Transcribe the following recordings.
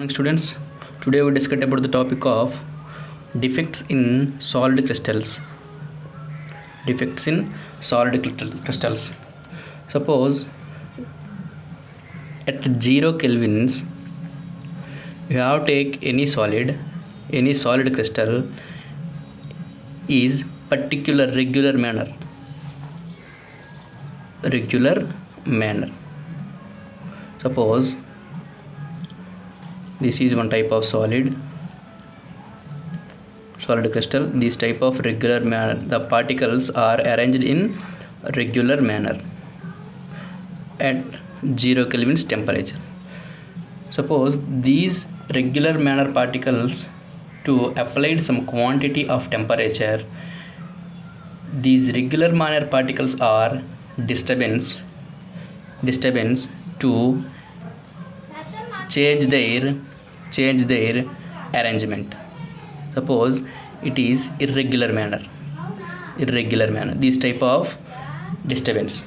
Morning students, today we discuss about the topic of defects in solid crystals. Defects in solid crystals. Suppose at 0 kelvins you have take any solid crystal is particular regular manner. Suppose this is one type of solid crystal. This type of regular manner, the particles are arranged in regular manner at 0 kelvins temperature. Suppose these regular manner particles to applied some quantity of temperature, these regular manner particles are disturbance to change their arrangement. Suppose it is irregular manner, this type of disturbance.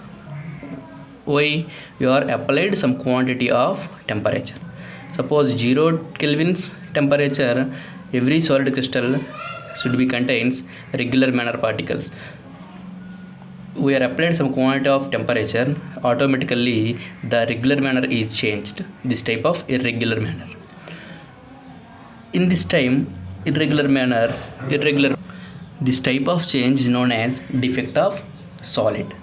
Why? You are applied some quantity of temperature. Suppose 0 kelvins temperature, every solid crystal should be contains regular manner particles. We are applied some quantity of temperature, automatically the regular manner is changed, this type of irregular manner. In this time this type of change is known as defect of solid.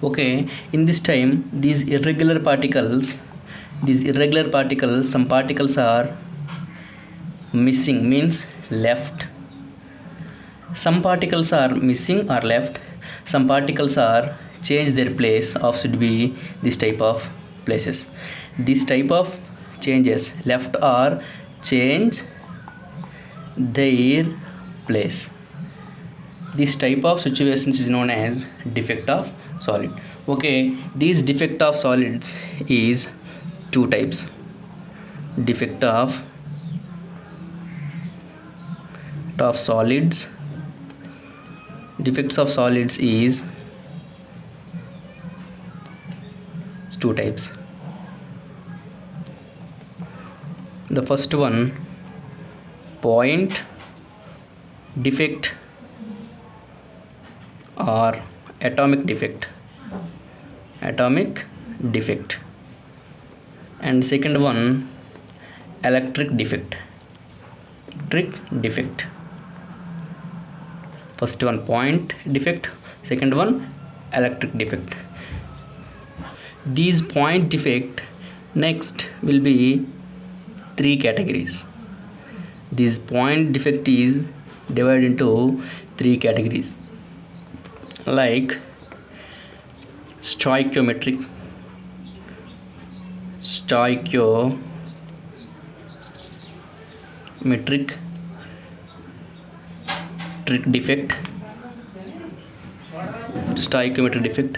Okay, in this time these irregular particles, some particles are missing, means left. Some particles are missing or left. Some particles are change their place of should be this type of places. This type of changes left or change their place. This type of situations is known as defect of solid. Okay, these defect of solids is two types. Defect of solids. Defects of solids is two types. The first one, point defect or atomic defect, and second one, electric defect. First one point defect, second one electric defect. These point defect next will be three categories. This point defect is divided into three categories, like stoichiometric defect,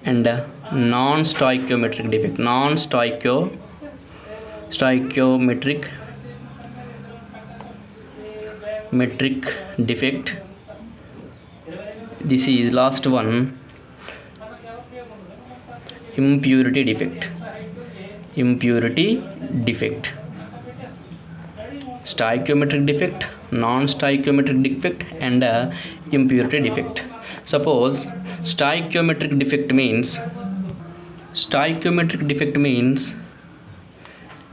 and non-stoichiometric defect. Stoichiometric defect. This is last one, impurity defect. Stoichiometric defect, non-stoichiometric defect, and impurity defect. Suppose stoichiometric defect means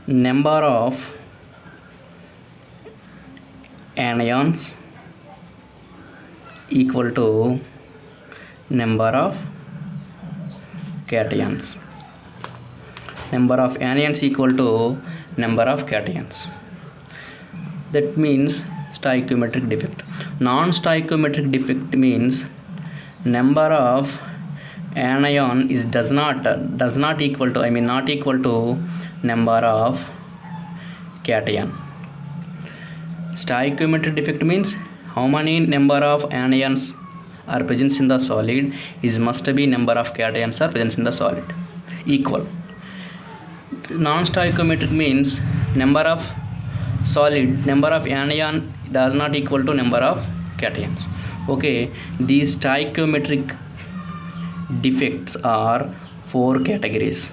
number of anions equal to number of cations. Number of anions equal to number of cations. That means stoichiometric defect. Non-stoichiometric defect means number of anion is not equal to number of cation. Stoichiometric defect means how many number of anions are present in the solid is must be number of cations are present in the solid equal. Non-stoichiometric means number of anion does not equal to number of cations. Okay, these stoichiometric defects are four categories.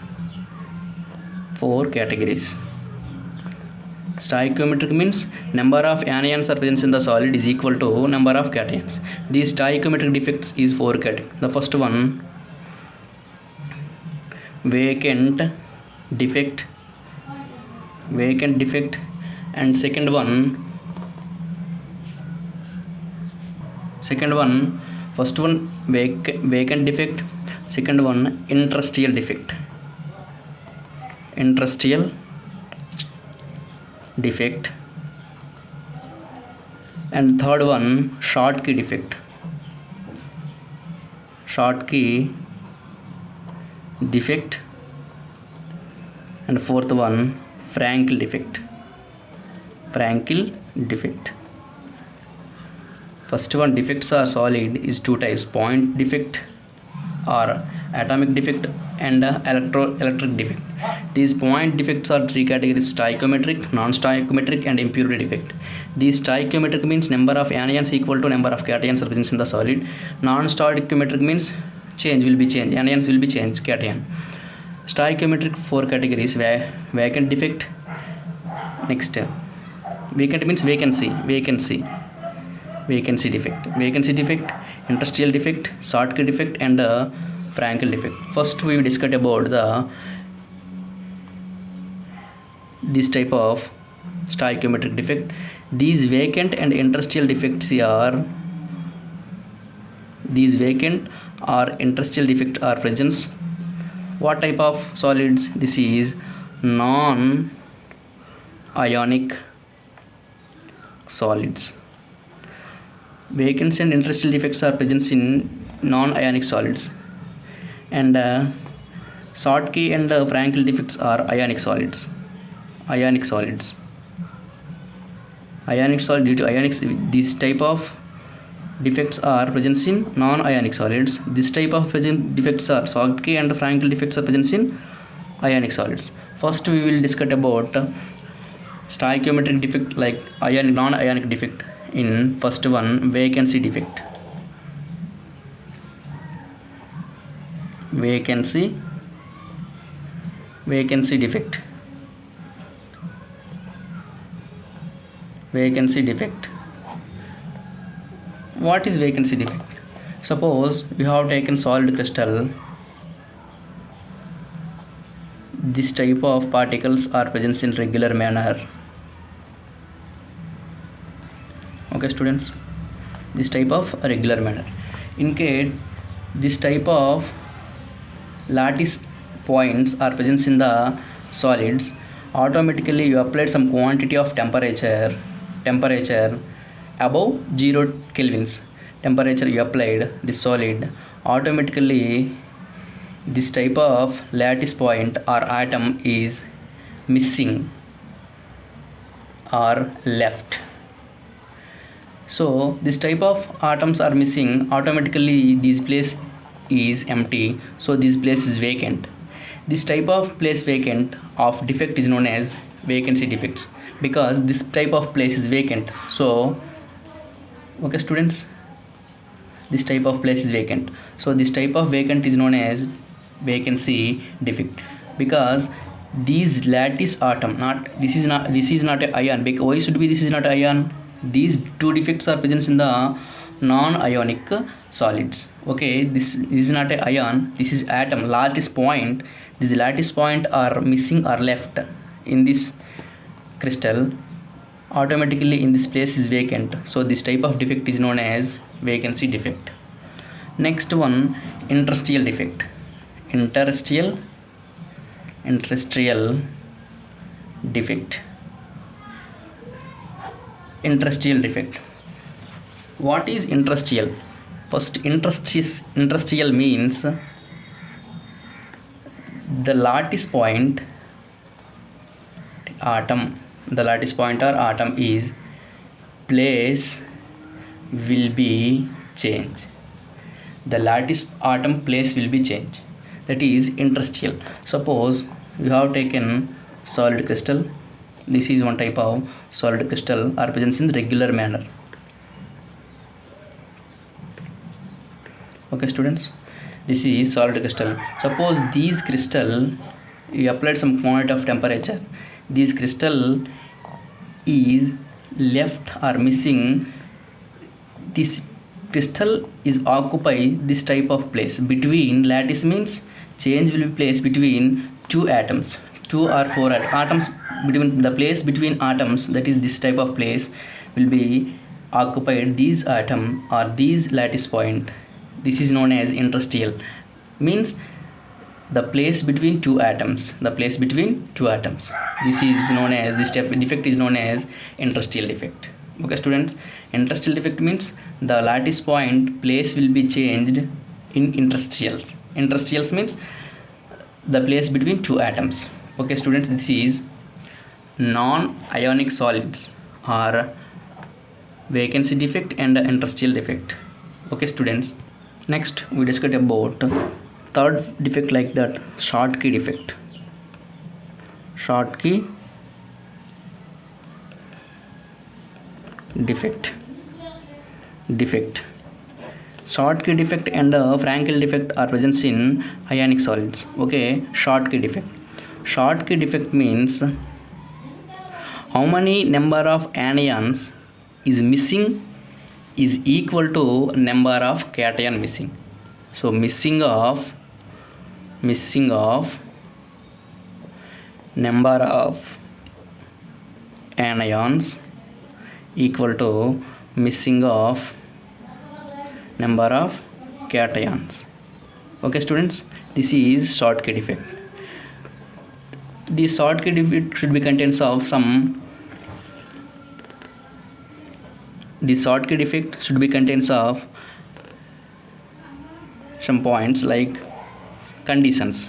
Stoichiometric means number of anions are present in the solid is equal to number of cations. These stoichiometric defects is four categories. The first one, vacant defect, and second one, first one vacant defect, second one interstitial defect, and third one Schottky defect, and fourth one Frankel defect. First one, defects are solid is two types: point defect or atomic defect and electric defect. These point defects are three categories: stoichiometric, non-stoichiometric and impurity defect. These stoichiometric means number of anions equal to number of cations present in the solid. Non-stoichiometric means anions will be changed, cation. Stoichiometric four categories: vacant defect, next vacant means vacancy defect, interstitial defect, Schottky defect and Frankel defect. First we will discuss about this type of stoichiometric defect. These vacant and interstitial defects are present. What type of solids? This is non-ionic solids. Vacancy and interstitial defects are present in non-ionic solids, and Schottky and Frankel defects are ionic solids. Due to ionics, this type of defects are present in non-ionic solids. This type of defects are Schottky and Frankel defects are present in ionic solids. First we will discuss about stoichiometric defect like non-ionic defect. In first one, vacancy defect. What is vacancy defect? Suppose you have taken solid crystal. This type of particles are present in regular manner. Okay students, this type of regular manner. In case this type of lattice points are present in the solids, automatically you applied some quantity of temperature above 0 kelvins temperature you applied this solid, automatically this type of lattice point or atom is missing or left. So this type of atoms are missing, automatically this place is empty, so this place is vacant. This type of place vacant of defect is known as vacancy defects, because this type of place is vacant. So okay students, this type of place is vacant, so this type of vacant is known as vacancy defect, because these lattice atom this is not a ion. Why should be this is not ion? These two defects are present in the non-ionic solids. Okay, this is not a ion, this is atom, lattice point. This lattice point are missing or left in this crystal, automatically in this place is vacant, so this type of defect is known as vacancy defect. Next one, interstitial defect. Interstitial defect. What is interstitial? First, interstitial means the lattice point atom, or atom is place will be changed. The lattice atom place will be changed. That is interstitial. Suppose you have taken solid crystal. This is one type of solid crystal are present in regular manner. Okay students, this is solid crystal. Suppose these crystal you applied some quantity of temperature. These crystal is left or missing, this crystal is occupy this type of place between. Lattice means change will be placed between two atoms, two or four atoms, between the place between atoms, that is this type of place will be occupied these atom or these lattice point. This is known as interstitial, means the place between two atoms, the place between two atoms. This is known as, this defect is known as interstitial defect. Okay students, interstitial defect means the lattice point place will be changed in interstitials. Interstitials means the place between two atoms. Okay students, this is non-ionic solids or vacancy defect and interstitial defect. Okay students, next we discuss about third defect, like that Schottky defect. Schottky defect. Schottky defect and Frankel defect are present in ionic solids. Okay, Schottky defect. Schottky defect means how many number of anions is missing is equal to number of cation missing. So missing of number of anions equal to missing of number of cations. Okay students, this is Schottky defect. The Schottky defect should be contains of some. The Schottky defect should be contains of some points like conditions.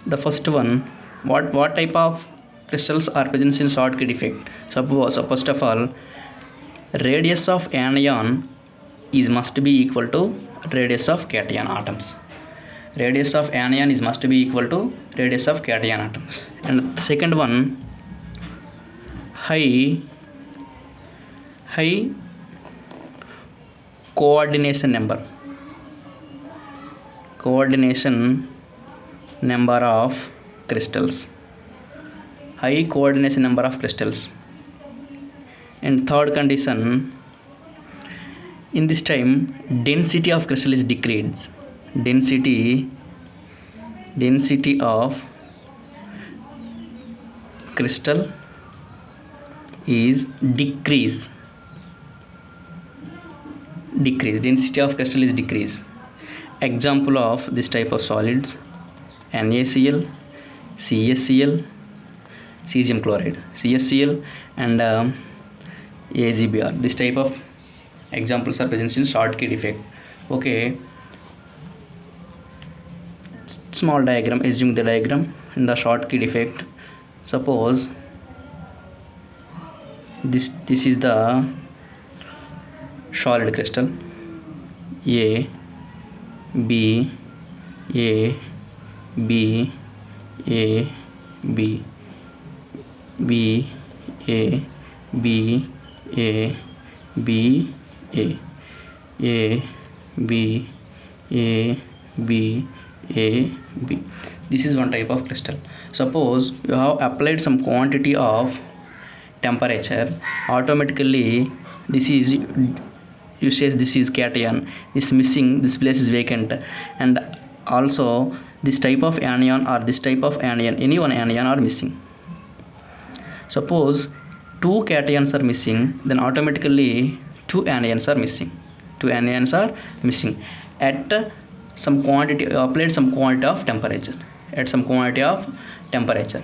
The first one, what type of crystals are present in Schottky defect? Suppose first of all, radius of anion is must be equal to radius of cation atoms. Radius of anion is must be equal to radius of cation atoms. And the second one, high coordination number of crystals. High coordination number of crystals. And third condition, in this time density of crystal is decreased. Density of crystal is decreased. Density of crystal is decreased. Example of this type of solids: NaCl, CaCl, cesium chloride, CaCl, and AgBr. This type of examples are present in Schottky defect. Okay, small diagram, assume the diagram in the Schottky defect. Suppose this is the solid crystal A, B, A, B, A, B, B, A, B, A, B, A, A, B, A, B, A, B. This is one type of crystal. Suppose you have applied some quantity of temperature, automatically this is, you say this is cation, this is missing, this place is vacant, and also this type of anion or this type of anion, any one anion are missing. Suppose two cations are missing, then automatically two anions are missing. Two anions are missing at some quantity, applied some quantity of temperature. At some quantity of temperature,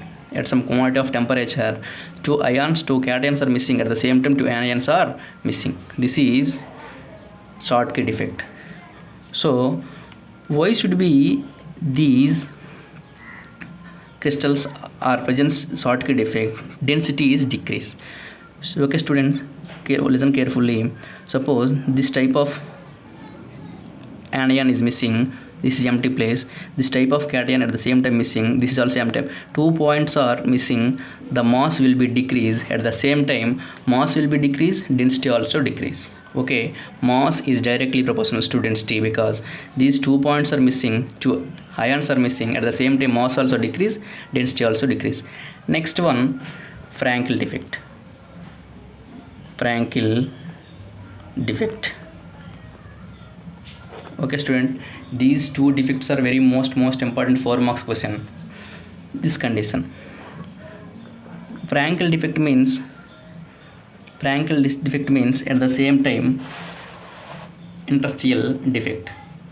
two ions, two cations are missing. At the same time, two anions are missing. This is Schottky defect. So why should be these crystals are present Schottky defect? Density is decreased. So, okay students, listen carefully. Suppose this type of anion is missing, this is empty place. This type of cation at the same time missing, this is also empty. 2 points are missing, the mass will be decreased. At the same time, mass will be decreased, density also decrease. Okay, mass is directly proportional to density, because these 2 points are missing, 2 ions are missing. At the same time, mass also decrease, density also decrease. Next one, Frankel defect. Frankel defect. Okay student, these two defects are very most important 4 marks question. This condition, Frankel defect means at the same time interstitial defect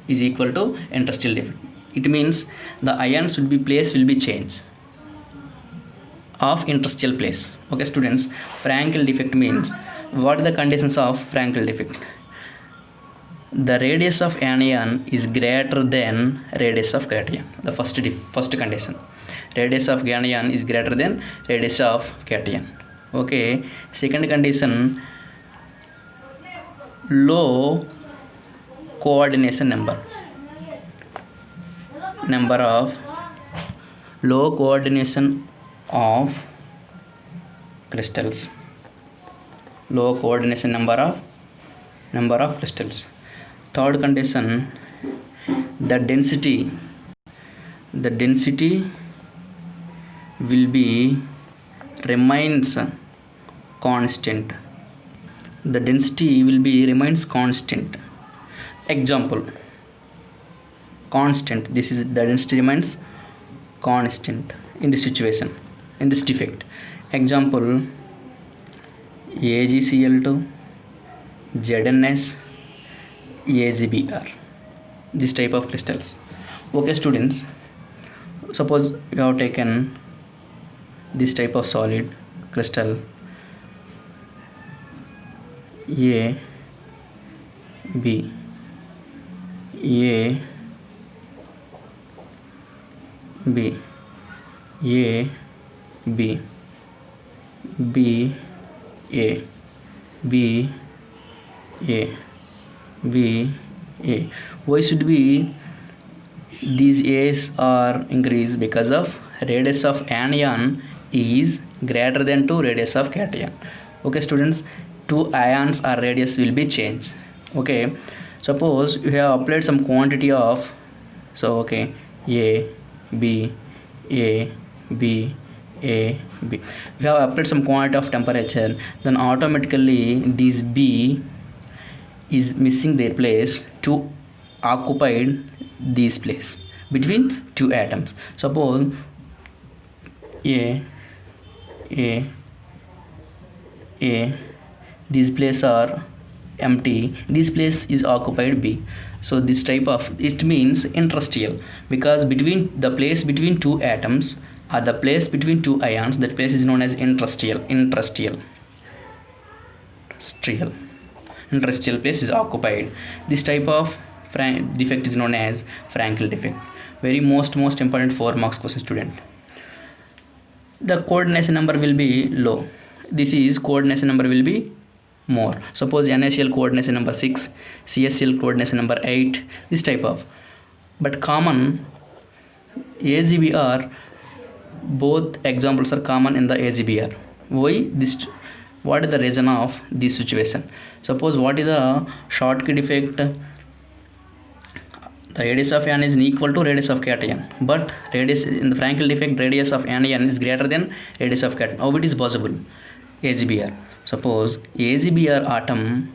is equal to interstitial defect. It means the ions will be changed of interstitial place. Okay students, Frankel defect means, what are the conditions of Frankel defect? The radius of anion is greater than radius of cation. The first condition, radius of anion is greater than radius of cation. Okay, second condition, low coordination number of low coordination of crystals, low coordination number of crystals. Third condition, the density will be remains constant. The density will be remains constant. Example, constant, this is the density remains constant in this situation, in this defect. Example, AgCl2, ZnS, AgBr, this type of crystals. Okay students, suppose you have taken this type of solid crystal A, B, A, B, A, B, B, A, B, A, B, A. Why should be these A's are increased? Because of radius of anion is greater than 2 radius of cation. Okay students, 2 ions or radius will be changed. Okay, suppose you have applied some quantity of, so okay, A, B, A, B, A, B. You have applied some quantity of temperature, then automatically this B is missing their place to occupied this place between 2 atoms. Suppose A, these places are empty, this place is occupied B. So this type of, it means interstitial, because between the place between 2 atoms or the place between 2 ions, that place is known as interstitial place is occupied. This type of defect is known as Frankel defect. Very most important 4 marks question student. The coordination number will be low, this is coordination number will be more. Suppose NaCl coordination number 6, CSCl coordination number 8, this type of. But common AgBr, both examples are common in the AgBr. Why this? What is the reason of this situation? Suppose what is the Schottky defect? The radius of anion is equal to radius of cation, but radius in the Frankel defect, radius of anion is greater than radius of cation. How it is possible? AgBr. Suppose AgBr atom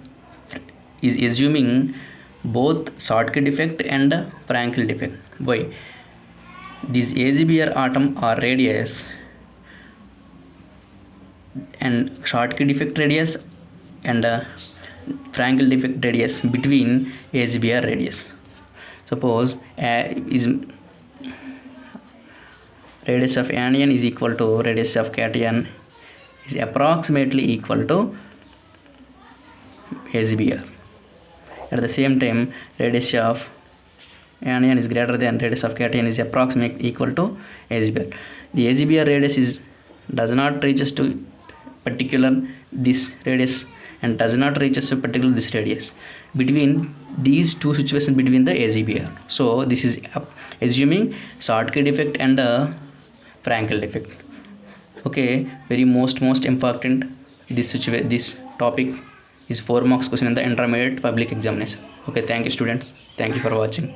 is assuming both Schottky defect and Frankel defect. Why? This AgBr atom or radius and Schottky defect radius and Frankel defect radius between AgBr radius. Suppose is radius of anion is equal to radius of cation is approximately equal to AgBr. At the same time, radius of anion is greater than radius of cation is approximately equal to AgBr. The AgBr radius does not reaches to particular this radius and does not reaches to particular this radius. Between these two situations between the AgBr. So this is assuming Schottky defect and Frankel defect. Okay, very most important this topic is 4 marks question in the intermediate public examination. Okay, thank you students, thank you for watching.